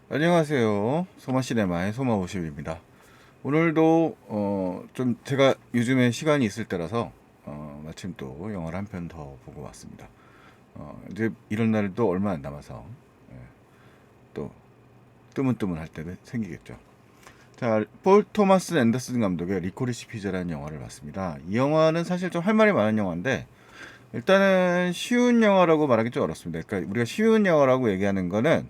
안녕하세요. 소마시네마의 소마50입니다. 오늘도 좀 제가 요즘에 시간이 있을 때라서 마침 또 영화를 한 편 더 보고 왔습니다. 이제 이런 날도 얼마 안 남아서 예, 또 뜨문뜨문할 때도 생기겠죠. 자, 폴 토마스 앤더슨 감독의 리코리시 피자라는 영화를 봤습니다. 이 영화는 사실 좀 할 말이 많은 영화인데 일단은 쉬운 영화라고 말하기 좀 어렵습니다. 그러니까 우리가 쉬운 영화라고 얘기하는 거는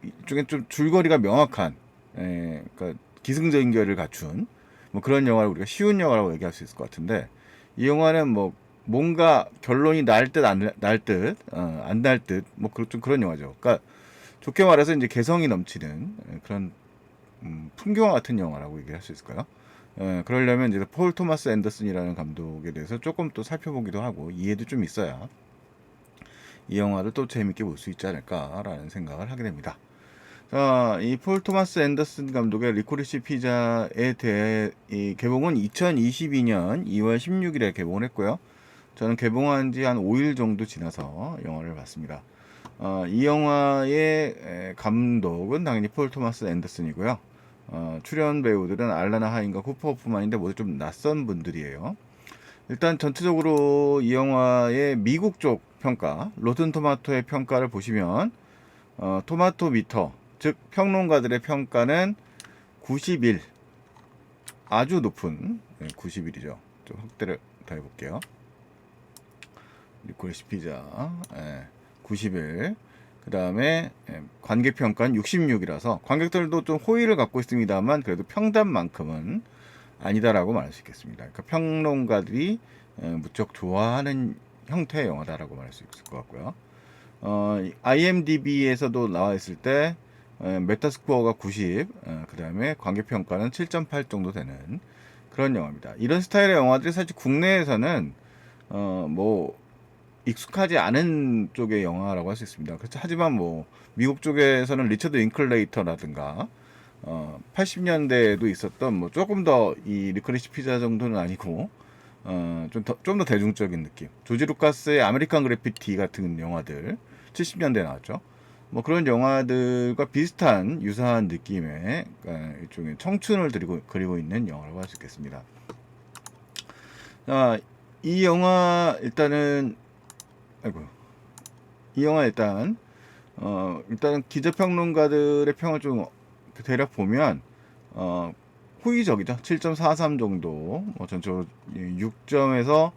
이쪽엔 좀 줄거리가 명확한, 그러니까 기승전결을 갖춘 뭐 그런 영화를 우리가 쉬운 영화라고 얘기할 수 있을 것 같은데 이 영화는 뭐 뭔가 결론이 날 듯 안 날 듯, 안 날 듯, 뭐 좀 그런 영화죠. 그러니까 좋게 말해서 이제 개성이 넘치는 그런 풍경화 같은 영화라고 얘기할 수 있을까요? 그러려면 이제 폴 토마스 앤더슨이라는 감독에 대해서 조금 또 살펴보기도 하고 이해도 좀 있어야 이 영화를 또 재밌게 볼 수 있지 않을까라는 생각을 하게 됩니다. 자, 이 폴 토마스 앤더슨 감독의 리코리시 피자에 대해 이 개봉은 2022년 2월 16일에 개봉을 했고요. 저는 개봉한 지 한 5일 정도 지나서 영화를 봤습니다. 이 영화의 감독은 당연히 폴 토마스 앤더슨이고요. 출연 배우들은 알라나 하인과 쿠퍼 호프만인데 모두 좀 낯선 분들이에요. 일단 전체적으로 이 영화의 미국 쪽 평가, 로튼 토마토의 평가를 보시면 토마토 미터, 즉 평론가들의 평가는 91, 아주 높은 91이죠. 좀 확대를 더 해볼게요. 리코리시 피자 91. 그 다음에 관객 평가는 66이라서 관객들도 좀 호의를 갖고 있습니다만 그래도 평단만큼은 아니다라고 말할 수 있겠습니다. 그러니까 평론가들이 무척 좋아하는 형태의 영화다라고 말할 수 있을 것 같고요. IMDb에서도 나와 있을 때 메타스코어가 90, 그 다음에 관객평가는 7.8 정도 되는 그런 영화입니다. 이런 스타일의 영화들이 사실 국내에서는 뭐 익숙하지 않은 쪽의 영화라고 할 수 있습니다. 그렇죠. 하지만 뭐 미국 쪽에서는 리처드 링클레이터라든가 80년대에도 있었던 뭐 조금 더 이 리커리시 피자 정도는 아니고 좀 더 대중적인 느낌. 조지 루카스의 아메리칸 그래피티 같은 영화들 70년대에 나왔죠. 뭐 그런 영화들과 비슷한 유사한 느낌의 일종의 청춘을 그리고 있는 영화라고 할 수 있겠습니다. 자, 이 영화 일단은 아이고 이 영화 일단은 기자평론가들의 평을 좀 대략 보면 호의적이죠. 7.43 정도, 뭐 전체적으로 6점에서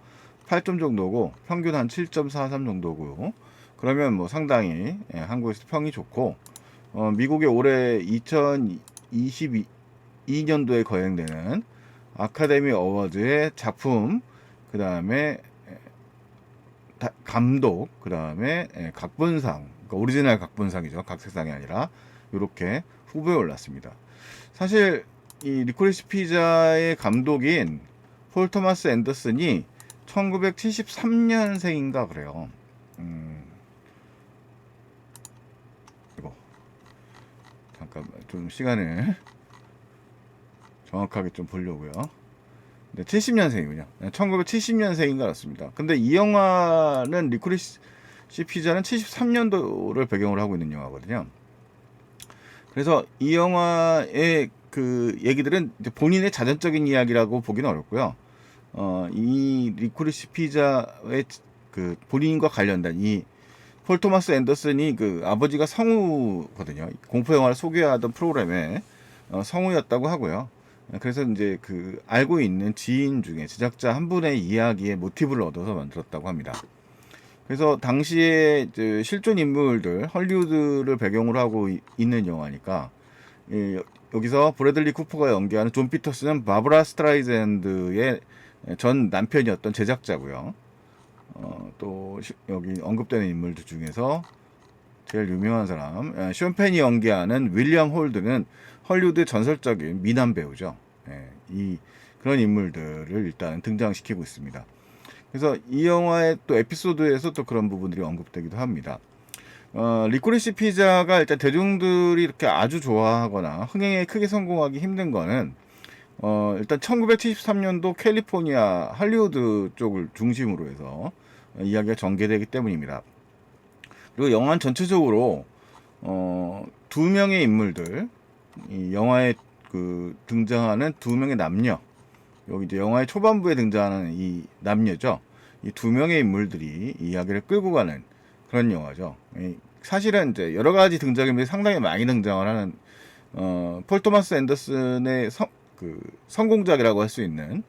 8점 정도고 평균 한 7.43 정도고요. 그러면 뭐 상당히 한국에서 평이 좋고 미국의 올해 2022년도에 거행되는 아카데미 어워즈의 작품, 그 다음에 감독, 그 다음에 각본상, 그러니까 오리지널 각본상이죠. 각색상이 아니라 이렇게 후보에 올랐습니다. 사실 이 리코리시 피자의 감독인 폴 토마스 앤더슨이 1973년생인가 그래요. 이거 잠깐 좀 시간을 정확하게 좀 보려고요. 네, 70년생이군요. 1970년생인가 같습니다. 근데 이 영화는 리코리시 피자는 73년도를 배경으로 하고 있는 영화거든요. 그래서 이 영화의 그 얘기들은 이제 본인의 자전적인 이야기라고 보기는 어렵고요. 이 리코리시 피자의 그 본인과 관련된 이 폴 토마스 앤더슨이 그 아버지가 성우거든요. 공포 영화를 소개하던 프로그램의 성우였다고 하고요. 그래서 이제 그 알고 있는 지인 중에 제작자 한 분의 이야기의 모티브를 얻어서 만들었다고 합니다. 그래서 당시에 이제 실존 인물들 헐리우드를 배경으로 하고 있는 영화니까 여기서 브래들리 쿠퍼가 연기하는 존 피터스는 바브라 스트라이샌드의 전 남편이었던 제작자고요. 또 여기 언급되는 인물들 중에서 제일 유명한 사람 숀 펜이 연기하는 윌리엄 홀드는 헐리우드의 전설적인 미남 배우죠. 이 그런 인물들을 일단 등장시키고 있습니다. 그래서 이 영화의 또 에피소드에서 또 그런 부분들이 언급되기도 합니다. 리코리시 피자가 일단 대중들이 이렇게 아주 좋아하거나 흥행에 크게 성공하기 힘든 거는 일단 1973년도 캘리포니아 할리우드 쪽을 중심으로 해서 이야기가 전개되기 때문입니다. 그리고 영화는 전체적으로 두 명의 인물들, 이 영화에 그 등장하는 두 명의 남녀, 여기 이제 영화의 초반부에 등장하는 이 남녀죠. 이 두 명의 인물들이 이야기를 끌고 가는 그런 영화죠. 사실은 이제 여러 가지 등장인물이 상당히 많이 등장을 하는 폴 토마스 앤더슨의 성공작이라고 할 수 있는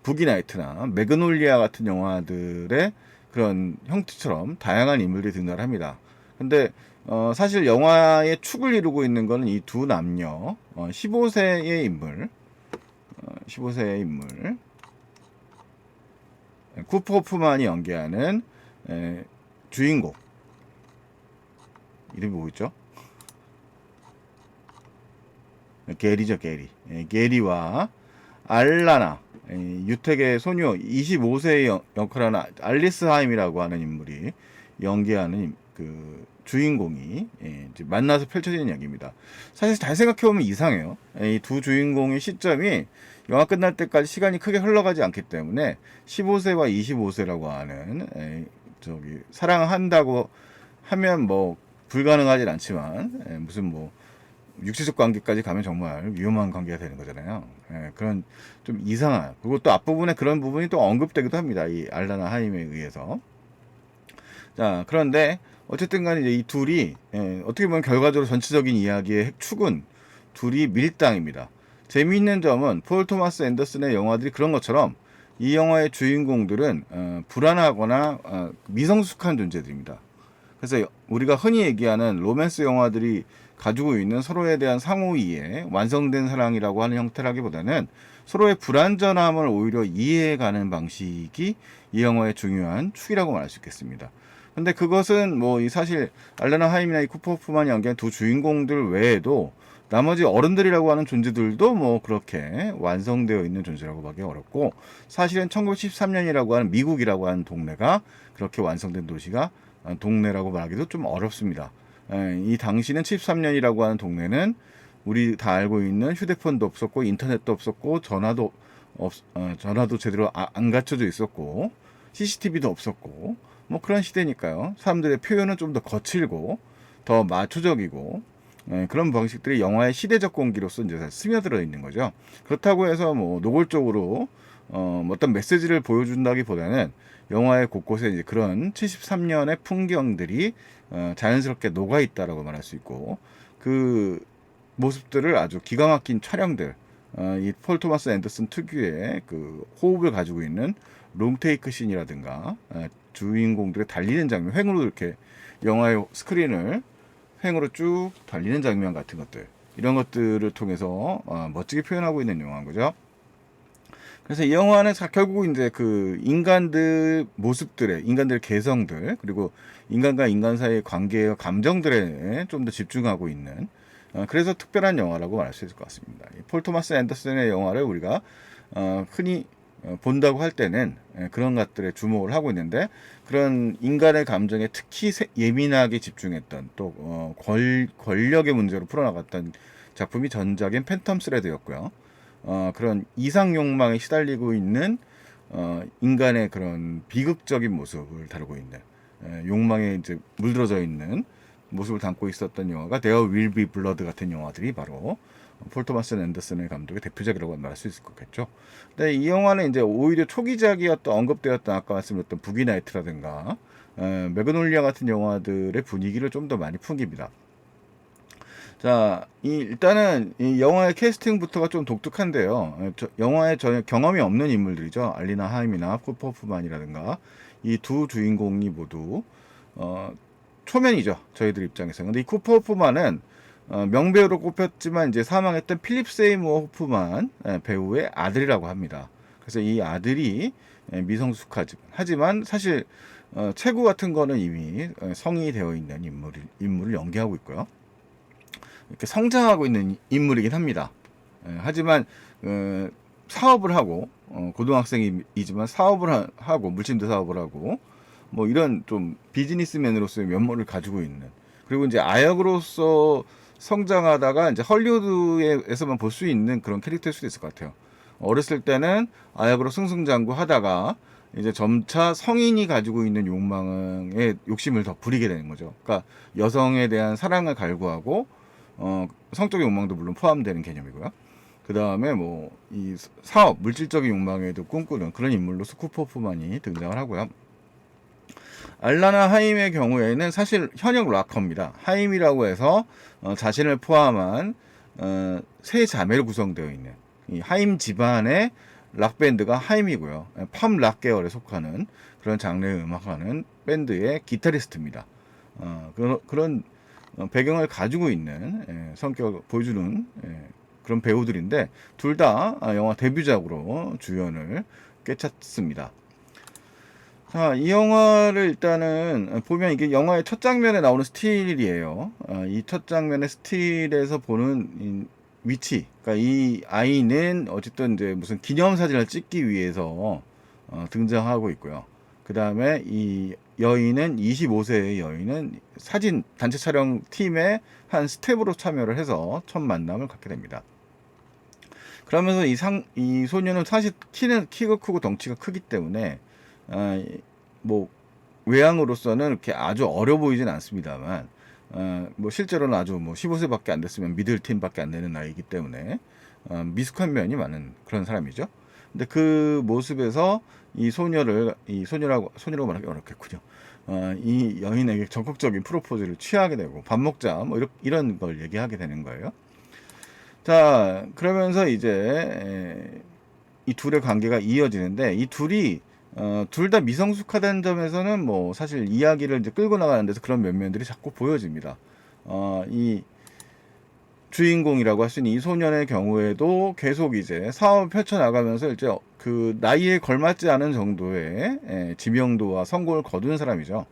부기나이트나 매그놀리아 같은 영화들의 그런 형태처럼 다양한 인물들이 등장을 합니다. 근데 사실 영화의 축을 이루고 있는 것은 이 두 남녀, 15세의 인물, 15세의 인물, 쿠퍼 호프만이 연기하는 주인공, 이름이 뭐였죠? 게리죠, 게리. 게리와 알라나, 유택의 소녀 25세의 역할을 하는 알리스 하임이라고 하는 인물이 연기하는 그 주인공이 이제 만나서 펼쳐지는 이야기입니다. 사실 잘 생각해보면 이상해요. 이 두 주인공의 시점이 영화 끝날 때까지 시간이 크게 흘러가지 않기 때문에 15세와 25세라고 하는 저기 사랑한다고 하면 뭐 불가능하진 않지만 무슨 뭐 육체적 관계까지 가면 정말 위험한 관계가 되는 거잖아요. 그런 좀 이상한, 그리고 또 앞부분에 그런 부분이 또 언급되기도 합니다. 이 알라나 하임에 의해서. 자, 그런데 어쨌든 간에 이 둘이 어떻게 보면 결과적으로 전체적인 이야기의 핵축은 둘이 밀당입니다. 재미있는 점은 폴 토마스 앤더슨의 영화들이 그런 것처럼 이 영화의 주인공들은 불안하거나 미성숙한 존재들입니다. 그래서 우리가 흔히 얘기하는 로맨스 영화들이 가지고 있는 서로에 대한 상호 이해, 완성된 사랑이라고 하는 형태라기보다는 서로의 불완전함을 오히려 이해해가는 방식이 이 영화의 중요한 축이라고 말할 수 있겠습니다. 근데 그것은 뭐 사실 알레나 하임이나 이 쿠퍼 호프만이 연기한 두 주인공들 외에도 나머지 어른들이라고 하는 존재들도 뭐 그렇게 완성되어 있는 존재라고 하기 어렵고, 사실은 1913년이라고 하는 미국이라고 하는 동네가 그렇게 완성된 도시가 동네라고 말하기도 좀 어렵습니다. 이 당시는 73년이라고 하는 동네는 우리 다 알고 있는 휴대폰도 없었고 인터넷도 없었고 전화도 제대로 안 갖춰져 있었고 CCTV도 없었고 뭐 그런 시대니까요. 사람들의 표현은 좀 더 거칠고 더 마초적이고 그런 방식들이 영화의 시대적 공기로서 이제 스며들어 있는 거죠. 그렇다고 해서 뭐 노골적으로 어떤 메시지를 보여준다기보다는 영화의 곳곳에 이제 그런 73년의 풍경들이 자연스럽게 녹아 있다라고 말할 수 있고, 그 모습들을 아주 기가 막힌 촬영들, 이 폴 토마스 앤더슨 특유의 그 호흡을 가지고 있는 롱테이크 씬이라든가 주인공들의 달리는 장면, 횡으로 이렇게 영화의 스크린을 횡으로 쭉 달리는 장면 같은 것들, 이런 것들을 통해서 멋지게 표현하고 있는 영화인 거죠. 그래서 이 영화는 결국 이제 그 인간들 모습들의, 인간들의 개성들, 그리고 인간과 인간 사이의 관계와 감정들에 좀 더 집중하고 있는, 그래서 특별한 영화라고 말할 수 있을 것 같습니다. 폴 토마스 앤더슨의 영화를 우리가 흔히 본다고 할 때는 그런 것들에 주목을 하고 있는데, 그런 인간의 감정에 특히 예민하게 집중했던, 또 권력의 문제로 풀어나갔던 작품이 전작인 팬텀 스레드였고요. 그런 이상 욕망에 시달리고 있는 인간의 그런 비극적인 모습을 다루고 있는, 욕망에 이제 물들어져 있는 모습을 담고 있었던 영화가 There Will Be Blood 같은 영화들이 바로 폴 토마스 앤더슨의 감독의 대표작이라고 말할 수 있을 거겠죠. 근데 이 영화는 이제 오히려 초기작이었던, 언급되었던 아까 말씀드렸던 부기나이트라든가 매그놀리아 같은 영화들의 분위기를 좀 더 많이 풍깁니다. 자, 일단은 이 영화의 캐스팅부터가 좀 독특한데요. 영화에 전혀 경험이 없는 인물들이죠. 알리나 하임이나 쿠퍼 호프만이라든가 이 두 주인공이 모두 초면이죠. 저희들 입장에서. 근데 이 쿠퍼 호프만은 명배우로 꼽혔지만 이제 사망했던 필립 세이무어 호프만 배우의 아들이라고 합니다. 그래서 이 아들이 미성숙하지만 사실 체구 같은 거는 이미 성인이 되어 있는 인물을 연기하고 있고요. 이렇게 성장하고 있는 인물이긴 합니다. 하지만 사업을 하고 고등학생이지만 사업을 하고 물침대 사업을 하고 뭐 이런 좀 비즈니스맨으로서의 면모를 가지고 있는, 그리고 이제 아역으로서 성장하다가 이제 헐리우드에서만 볼 수 있는 그런 캐릭터일 수도 있을 것 같아요. 어렸을 때는 아역으로 승승장구하다가 이제 점차 성인이 가지고 있는 욕망에 욕심을 더 부리게 되는 거죠. 그러니까 여성에 대한 사랑을 갈구하고 성적 욕망도 물론 포함되는 개념이고요. 그 다음에 뭐 이 사업, 물질적인 욕망에도 꿈꾸는 그런 인물로 스쿠포프만이 등장을 하고요. 알라나 하임의 경우에는 사실 현역 락커입니다. 하임이라고 해서 자신을 포함한 세 자매로 구성되어 있는 이 하임 집안의 락 밴드가 하임이고요. 팝 락 계열에 속하는 그런 장르의 음악하는 밴드의 기타리스트입니다. 그런 배경을 가지고 있는 성격을 보여주는 그런 배우들인데 둘 다 영화 데뷔작으로 주연을 꿰찼습니다. 자, 이 영화를 일단은 보면 이게 영화의 첫 장면에 나오는 스틸이에요. 이 첫 장면의 스틸에서 보는 위치. 그러니까 이 아이는 어쨌든 이제 무슨 기념사진을 찍기 위해서 등장하고 있고요. 그 다음에 이 여인은 25세의 여인은 사진 단체 촬영 팀의 한 스텝으로 참여를 해서 첫 만남을 갖게 됩니다. 그러면서 이 소녀는 사실 키가 크고 덩치가 크기 때문에 뭐 외향으로서는 이렇게 아주 어려 보이진 않습니다만 뭐 실제로는 아주 뭐 15세밖에 안 됐으면 미들 팀밖에 안 되는 나이이기 때문에 미숙한 면이 많은 그런 사람이죠. 근데 그 모습에서 소녀라고 말하기 어렵겠군요. 이 여인에게 적극적인 프로포즈를 취하게 되고 밥 먹자 뭐 이런 걸 얘기하게 되는 거예요. 자, 그러면서 이제 이 둘의 관계가 이어지는데 이 둘이 둘 다 미성숙하다는 점에서는 뭐 사실 이야기를 이제 끌고 나가는 데서 그런 면면들이 자꾸 보여집니다. 이 주인공이라고 할 수 있는 이 소년의 경우에도 계속 이제 사업을 펼쳐나가면서 이제 그 나이에 걸맞지 않은 정도의 지명도와 성공을 거둔 사람이죠.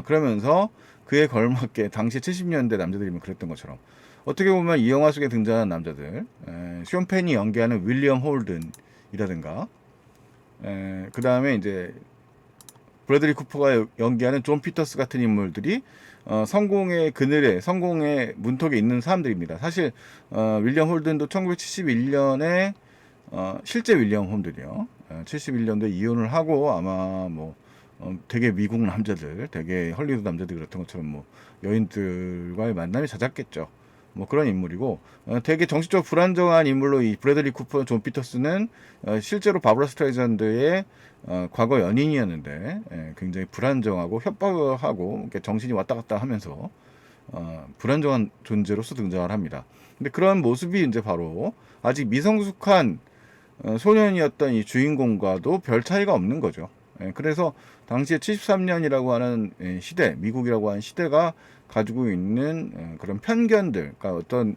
그러면서 그에 걸맞게 당시 70년대 남자들이면 그랬던 것처럼 어떻게 보면 이 영화 속에 등장하는 남자들, 쇼 펜이 연기하는 윌리엄 홀든이라든가, 그 다음에 이제 브래들리 쿠퍼가 연기하는 존 피터스 같은 인물들이 성공의 그늘에, 성공의 문턱에 있는 사람들입니다. 사실 윌리엄 홀든도 1971년에 실제 윌리엄 홀든이요. 71년도에 이혼을 하고 아마 뭐 되게 미국 남자들, 되게 헐리우드 남자들 그랬던 것처럼 뭐 여인들과의 만남이 잦았겠죠. 뭐 그런 인물이고 되게 정신적으로 불안정한 인물로 이 브래들리 쿠퍼, 존 피터스는 실제로 바브라 스트라이잔드의 과거 연인이었는데 굉장히 불안정하고 협박하고 정신이 왔다 갔다 하면서 불안정한 존재로서 등장을 합니다. 근데 그런 모습이 이제 바로 아직 미성숙한 소년이었던 이 주인공과도 별 차이가 없는 거죠. 그래서 당시에 73년이라고 하는 시대, 미국이라고 하는 시대가 가지고 있는 그런 편견들, 그러니까 어떤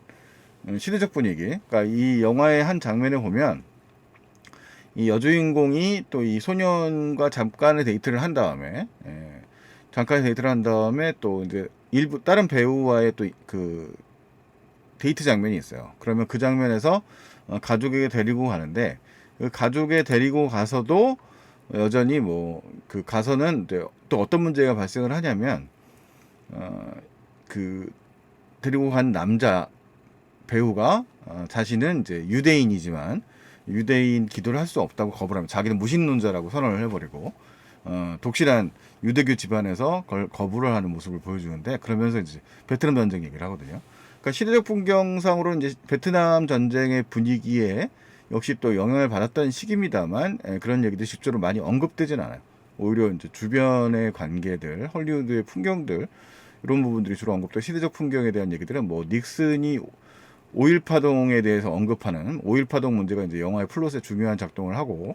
시대적 분위기, 그러니까 이 영화의 한 장면에 보면 이 여주인공이 또 이 소년과 잠깐의 데이트를 한 다음에, 또 이제 일부 다른 배우와의 또 그 데이트 장면이 있어요. 그러면 그 장면에서 가족에게 데리고 가는데 그 가족에 데리고 가서도 여전히 뭐 그 가서는 또 어떤 문제가 발생을 하냐면 그 데리고 간 남자 배우가 자신은 이제 유대인이지만 유대인 기도를 할 수 없다고 거부를 하면 자기는 무신론자라고 선언을 해버리고 독실한 유대교 집안에서 그걸 거부를 하는 모습을 보여주는데 그러면서 이제 베트남 전쟁 얘기를 하거든요. 그러니까 시대적 풍경상으로 이제 베트남 전쟁의 분위기에 역시 또 영향을 받았던 시기입니다만 그런 얘기도 실제로 많이 언급되진 않아요. 오히려 이제 주변의 관계들, 헐리우드의 풍경들 이런 부분들이 주로 언급돼 시대적 풍경에 대한 얘기들은 뭐 닉슨이 5.1 파동에 대해서 언급하는 5.1 파동 문제가 이제 영화의 플롯에 중요한 작동을 하고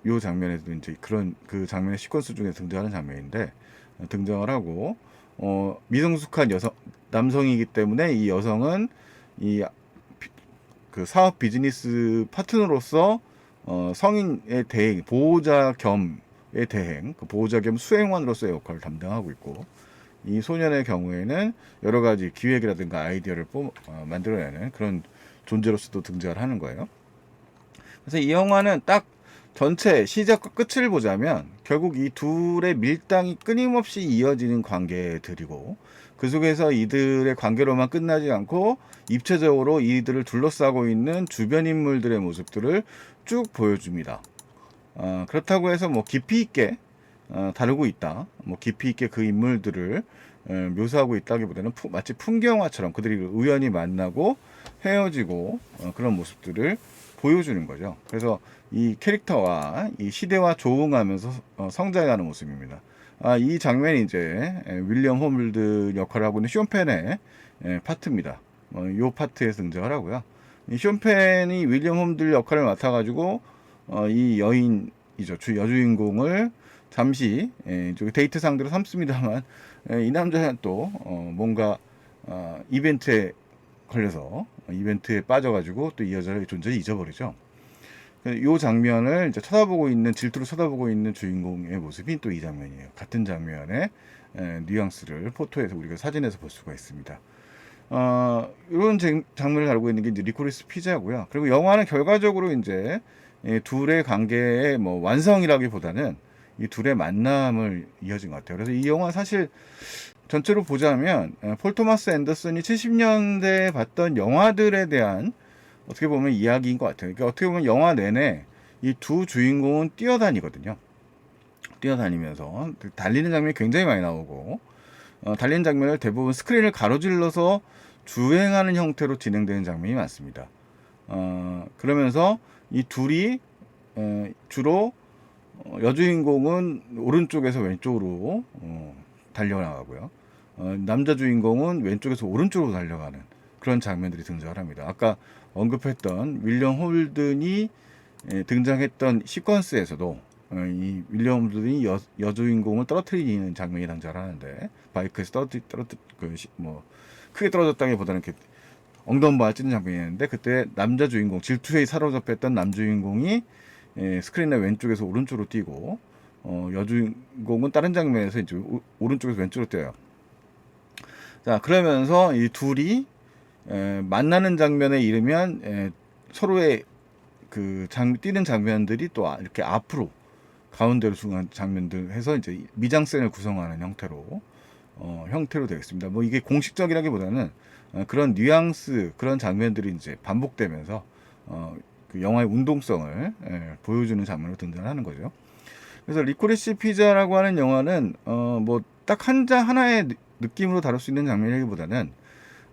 요 장면에도 이제 그런 그 장면의 시퀀스 중에 등장하는 장면인데 등장을 하고 미성숙한 남성이기 때문에 이 여성은 그 사업 비즈니스 파트너로서 성인의 대행, 보호자 겸의 대행, 그 보호자 겸 수행원으로서의 역할을 담당하고 있고 이 소년의 경우에는 여러 가지 기획이라든가 아이디어를 만들어내는 그런 존재로서도 등장을 하는 거예요. 그래서 이 영화는 딱 전체 시작과 끝을 보자면 결국 이 둘의 밀당이 끊임없이 이어지는 관계들이고 그 속에서 이들의 관계로만 끝나지 않고 입체적으로 이들을 둘러싸고 있는 주변 인물들의 모습들을 쭉 보여줍니다. 그렇다고 해서 뭐 깊이 있게 다루고 있다, 뭐 깊이 있게 그 인물들을 묘사하고 있다기보다는 마치 풍경화처럼 그들이 우연히 만나고 헤어지고 그런 모습들을 보여주는 거죠. 그래서 이 캐릭터와 이 시대와 조응하면서 성장하는 모습입니다. 이 장면이 이제 윌리엄 홈즈 역할을 하고 있는 쇼펜의 파트입니다. 이 파트에 등장을 하고요. 이 쇼펜이 윌리엄 홈즈 역할을 맡아가지고 이 여인이죠, 여주인공을 잠시 데이트 상대로 삼습니다만, 이 남자는 또 뭔가 이벤트에 걸려서 이벤트에 빠져가지고 또 이 여자의 존재를 잊어버리죠. 이 장면을 이제 질투로 쳐다보고 있는 주인공의 모습이 또 이 장면이에요. 같은 장면의 뉘앙스를 포토에서 우리가 사진에서 볼 수가 있습니다. 이런 장면을 다루고 있는 게 이제 리코리스 피자고요. 그리고 영화는 결과적으로 이제 둘의 관계의 뭐 완성이라기보다는 이 둘의 만남을 이어진 것 같아요. 그래서 이 영화 사실 전체로 보자면 폴 토마스 앤더슨이 70년대에 봤던 영화들에 대한 어떻게 보면 이야기인 것 같아요. 그러니까 어떻게 보면 영화 내내 이 두 주인공은 뛰어다니거든요. 뛰어다니면서 달리는 장면이 굉장히 많이 나오고, 달리는 장면을 대부분 스크린을 가로질러서 주행하는 형태로 진행되는 장면이 많습니다. 그러면서 이 둘이 주로 여주인공은 오른쪽에서 왼쪽으로 달려나가고요. 남자 주인공은 왼쪽에서 오른쪽으로 달려가는 그런 장면들이 등장을 합니다. 아까 언급했던 윌리엄 홀든이 등장했던 시퀀스에서도 이 윌리엄 홀든이 여주인공을 떨어뜨리는 장면이 등장을 하는데, 바이크에서 크게 떨어졌다기보다는 이렇게 엉덩방아 찌는 장면이었는데, 그때 남자 주인공, 질투에 사로잡혔던 남주인공이 스크린의 왼쪽에서 오른쪽으로 뛰고, 여주인공은 다른 장면에서 이제 오른쪽에서 왼쪽으로 뛰어요. 자, 그러면서 이 둘이 만나는 장면에 이르면 서로의 뛰는 장면들이 또 이렇게 앞으로 가운데로 중간 장면들 해서 이제 미장센을 구성하는 형태로 되겠습니다. 뭐 이게 공식적이라기보다는 그런 뉘앙스, 그런 장면들이 이제 반복되면서 그 영화의 운동성을 보여주는 장면으로 등장하는 거죠. 그래서 리코리시 피자라고 하는 영화는 뭐 딱 하나의 느낌으로 다룰 수 있는 장면이기보다는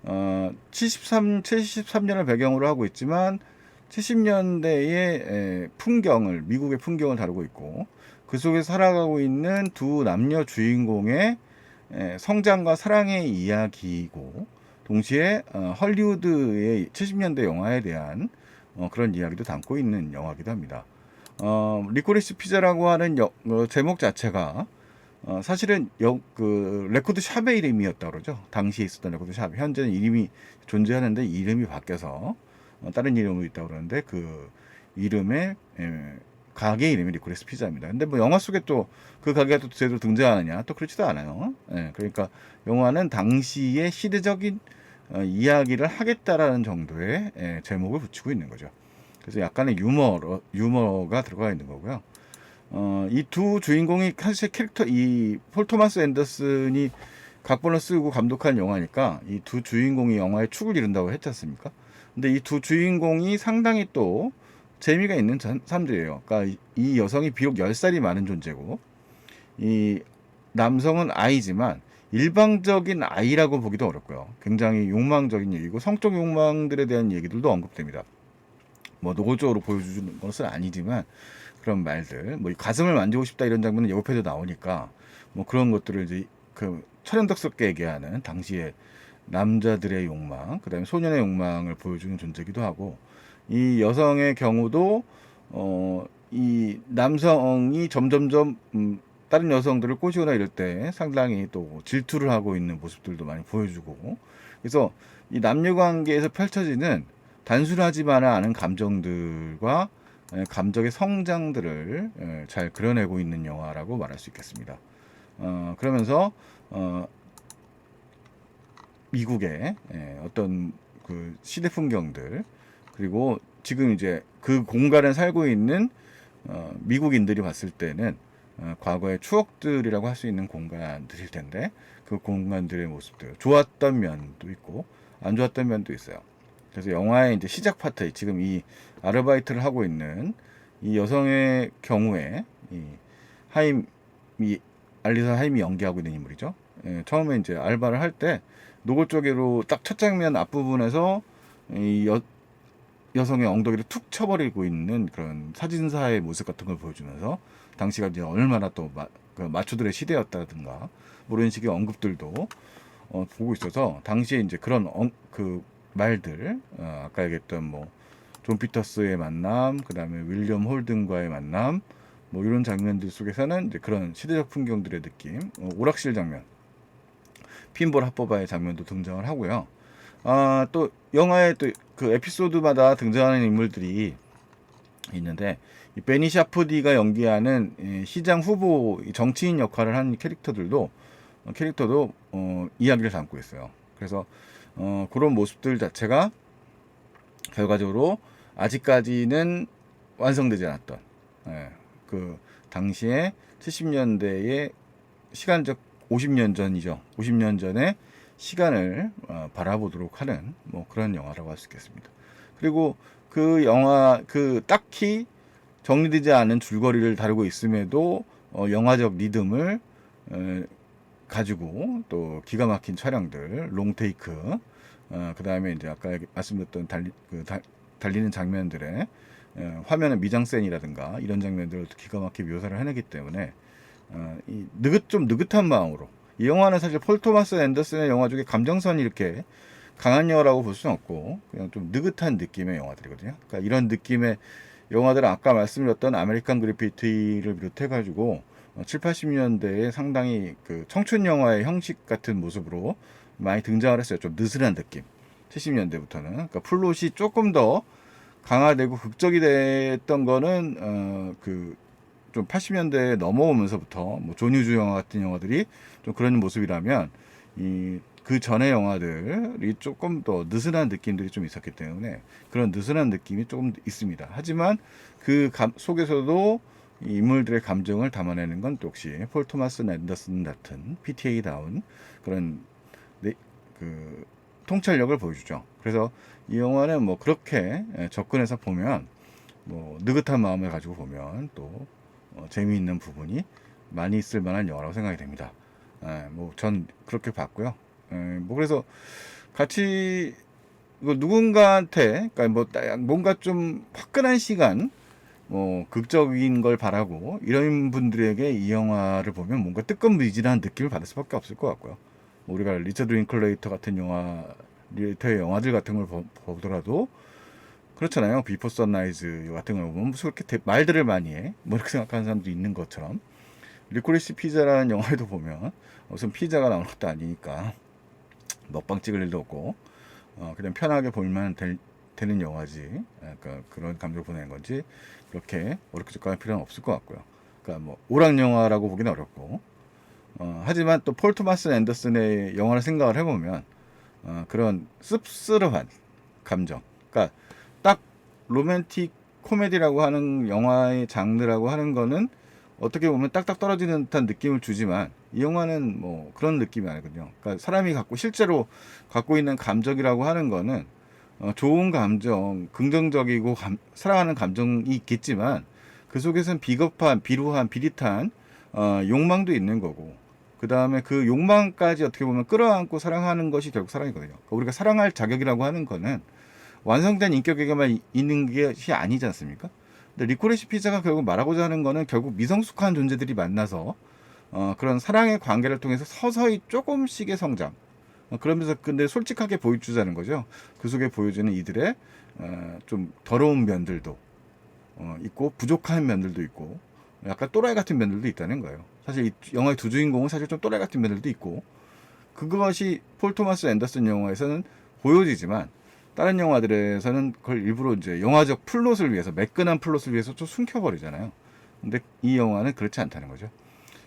73년을 배경으로 하고 있지만 70년대의 미국의 풍경을 다루고 있고, 그 속에 살아가고 있는 두 남녀 주인공의 성장과 사랑의 이야기이고, 동시에 헐리우드의 70년대 영화에 대한 그런 이야기도 담고 있는 영화이기도 합니다. 리코리시 피자라고 하는 제목 자체가 사실은 레코드 샵의 이름이었다고 그러죠. 당시에 있었던 레코드 샵. 현재는 이름이 존재하는데 이름이 바뀌어서 다른 이름으로 있다고 그러는데, 그 이름의 가게 이름이 리코리스 피자입니다. 근데 뭐 영화 속에 또 그 가게가 또 제대로 등장하느냐, 또 그렇지도 않아요. 그러니까 영화는 당시의 시대적인 이야기를 하겠다라는 정도의 제목을 붙이고 있는 거죠. 그래서 약간의 유머가 들어가 있는 거고요. 이 두 주인공이 사실 이 폴 토마스 앤더슨이 각본을 쓰고 감독한 영화니까 이 두 주인공이 영화의 축을 이룬다고 했지 않습니까? 근데 이 두 주인공이 상당히 또 재미가 있는 사람들이에요. 그러니까 이 여성이 비록 10살이 많은 존재고, 이 남성은 아이지만 일방적인 아이라고 보기도 어렵고요. 굉장히 욕망적인 얘기고, 성적 욕망들에 대한 얘기들도 언급됩니다. 뭐 노골적으로 보여주는 것은 아니지만 그런 말들, 뭐 가슴을 만지고 싶다 이런 장면은 예고편에도 나오니까 뭐 그런 것들을 이제 천연덕스럽게 얘기하는 당시의 남자들의 욕망, 그다음에 소년의 욕망을 보여주는 존재기도 하고, 이 여성의 경우도 이 남성이 점점점 다른 여성들을 꼬시거나 이럴 때 상당히 또 질투를 하고 있는 모습들도 많이 보여주고, 그래서 이 남녀 관계에서 펼쳐지는 단순하지만은 않은 감정들과 감정의 성장들을 잘 그려내고 있는 영화라고 말할 수 있겠습니다. 그러면서 미국의 어떤 그 시대 풍경들, 그리고 지금 이제 그 공간에 살고 있는 미국인들이 봤을 때는 과거의 추억들이라고 할 수 있는 공간들일 텐데, 그 공간들의 모습들, 좋았던 면도 있고 안 좋았던 면도 있어요. 그래서 영화의 이제 시작 파트, 지금 이 아르바이트를 하고 있는 이 여성의 경우에 이 하임 이 알리사 하임이 연기하고 있는 인물이죠. 예, 처음에 이제 알바를 할 때 노골적으로 딱 첫 장면 앞부분에서 이 여성의 엉덩이를 툭 쳐버리고 있는 그런 사진사의 모습 같은 걸 보여주면서 당시가 이제 얼마나 또 그 마초들의 시대였다든가 뭐 이런 식의 언급들도 보고 있어서 당시에 이제 그런 그 말들 아까 얘기했던 뭐 존 피터스의 만남, 그 다음에 윌리엄 홀든과의 만남, 뭐 이런 장면들 속에서는 이제 그런 시대적 풍경들의 느낌, 오락실 장면, 핀볼 합법화의 장면도 등장을 하고요. 또 영화의 또 그 에피소드마다 등장하는 인물들이 있는데 이 베니 샤프디가 연기하는 시장 후보 정치인 역할을 한 캐릭터도 이야기를 담고 있어요. 그래서 그런 모습들 자체가 결과적으로 아직까지는 완성되지 않았던 그 당시에 70년대의 시간적 50년 전이죠. 50년 전의 시간을 바라보도록 하는 뭐 그런 영화라고 할 수 있겠습니다. 그리고 그 영화 그 딱히 정리되지 않은 줄거리를 다루고 있음에도 영화적 리듬을 가지고 또 기가 막힌 촬영들, 롱테이크, 그 다음에 이제 아까 말씀드렸던 달리는 장면들의 화면의 미장센이라든가 이런 장면들을 기가 막히게 묘사를 해내기 때문에 좀 느긋한 마음으로 이 영화는 사실 폴 토마스 앤더슨의 영화 중에 감정선이 이렇게 강한 영화라고 볼 수는 없고 그냥 좀 느긋한 느낌의 영화들이거든요. 그러니까 이런 느낌의 영화들은 아까 말씀드렸던 아메리칸 그래피티를 비롯해가지고 7, 80년대에 상당히 그 청춘 영화의 형식 같은 모습으로 많이 등장을 했어요. 좀 느슨한 느낌. 70년대부터는. 그러니까 플롯이 조금 더 강화되고 극적이 됐던 거는 그 좀 80년대에 넘어오면서부터 뭐 존유주 영화 같은 영화들이 좀 그런 모습이라면 그 전의 영화들이 조금 더 느슨한 느낌들이 좀 있었기 때문에 그런 느슨한 느낌이 조금 있습니다. 하지만 그 속에서도 이 인물들의 감정을 담아내는 건 또 역시 폴 토마스 앤더슨 같은 PTA다운 그런 그 통찰력을 보여주죠. 그래서 이 영화는 뭐 그렇게 접근해서 보면 뭐 느긋한 마음을 가지고 보면 또 재미있는 부분이 많이 있을 만한 영화라고 생각이 됩니다. 뭐 전 그렇게 봤고요. 뭐 그래서 같이 누군가한테 그러니까 뭐 뭔가 좀 화끈한 시간 뭐 극적인 걸 바라고 이런 분들에게 이 영화를 보면 뭔가 뜨끔미진한 느낌을 받을 수밖에 없을 것 같고요. 뭐 우리가 리처드 링클레이터 같은 리터의 영화들 같은 걸 보더라도 그렇잖아요. 비포 선라이즈 같은 걸 보면 무슨 그렇게 말들을 많이 해? 뭐 이렇게 생각하는 사람도 있는 것처럼 리코리시 피자라는 영화에도 보면 무슨 피자가 나오는 것도 아니니까 먹방 찍을 일도 없고 그냥 편하게 볼만 되는 영화지. 그러니까 그런 감정을 보내는 건지 그렇게 어렵게 접근할 필요는 없을 것 같고요. 그러니까 뭐 오락 영화라고 보기는 어렵고 하지만 또 폴 토마스 앤더슨의 영화를 생각을 해보면 그런 씁쓸한 감정, 그러니까 딱 로맨틱 코미디라고 하는 영화의 장르라고 하는 거는 어떻게 보면 딱딱 떨어지는 듯한 느낌을 주지만 이 영화는 뭐 그런 느낌이 아니거든요. 그러니까 사람이 실제로 갖고 있는 감정이라고 하는 거는 좋은 감정, 긍정적이고 사랑하는 감정이 있겠지만 그 속에서는 비겁한, 비루한, 비릿한 욕망도 있는 거고 그 다음에 그 욕망까지 어떻게 보면 끌어안고 사랑하는 것이 결국 사랑이거든요. 그러니까 우리가 사랑할 자격이라고 하는 거는 완성된 인격에게만 있는 것이 아니지 않습니까? 근데 리코리시 피자가 결국 말하고자 하는 거는 결국 미성숙한 존재들이 만나서 그런 사랑의 관계를 통해서 서서히 조금씩의 성장. 그러면서 근데 솔직하게 보여주자는 거죠. 그 속에 보여주는 이들의 좀 더러운 면들도 있고 부족한 면들도 있고 약간 또라이 같은 면들도 있다는 거예요. 사실 이 영화의 두 주인공은 사실 좀 또라이 같은 면들도 있고 그것이 폴 토마스 앤더슨 영화에서는 보여지지만 다른 영화들에서는 그걸 일부러 이제 영화적 플롯을 위해서 매끈한 플롯을 위해서 좀 숨겨버리잖아요. 근데 이 영화는 그렇지 않다는 거죠.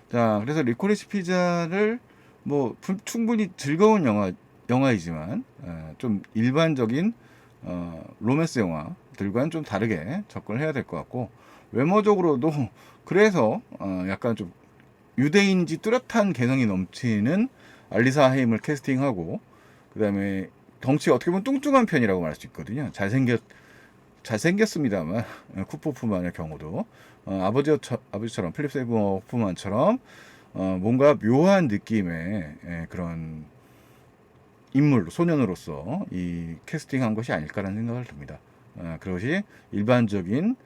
자, 그래서 리코리시 피자를 뭐 충분히 즐거운 영화이지만 좀 일반적인 로맨스 영화들과는 좀 다르게 접근을 해야 될 것 같고 외모적으로도 그래서 약간 좀 유대인지 뚜렷한 개성이 넘치는 알리사 하임을 캐스팅하고 그 다음에 덩치가 어떻게 보면 뚱뚱한 편이라고 말할 수 있거든요. 잘생겼습니다만 쿠퍼 호프만의 경우도 아버지처럼 필립 세이버 호프만처럼 뭔가 묘한 느낌의 그런 인물로 소년으로서 이 캐스팅한 것이 아닐까라는 생각을 듭니다. 그것이 일반적인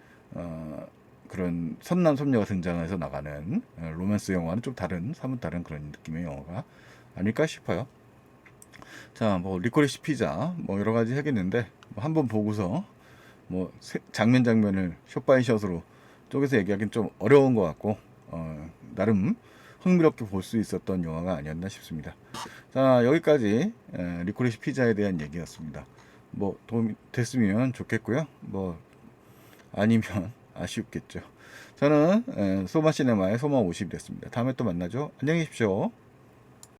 그런 선남 선녀가 등장해서 나가는 로맨스 영화는 좀 사뭇 다른 그런 느낌의 영화가 아닐까 싶어요. 자, 뭐 리코리시 피자 뭐 여러 가지 하겠는데 뭐 한번 보고서 뭐 장면을 숏바이숏으로 쪼개서 얘기하기는 좀 어려운 것 같고 나름 흥미롭게 볼 수 있었던 영화가 아니었나 싶습니다. 자, 여기까지 리코리시 피자에 대한 얘기였습니다. 뭐 도움이 됐으면 좋겠고요. 뭐 아니면 아쉽겠죠. 저는 소마시네마의 소마 50이 됐습니다. 다음에 또 만나죠. 안녕히 계십시오.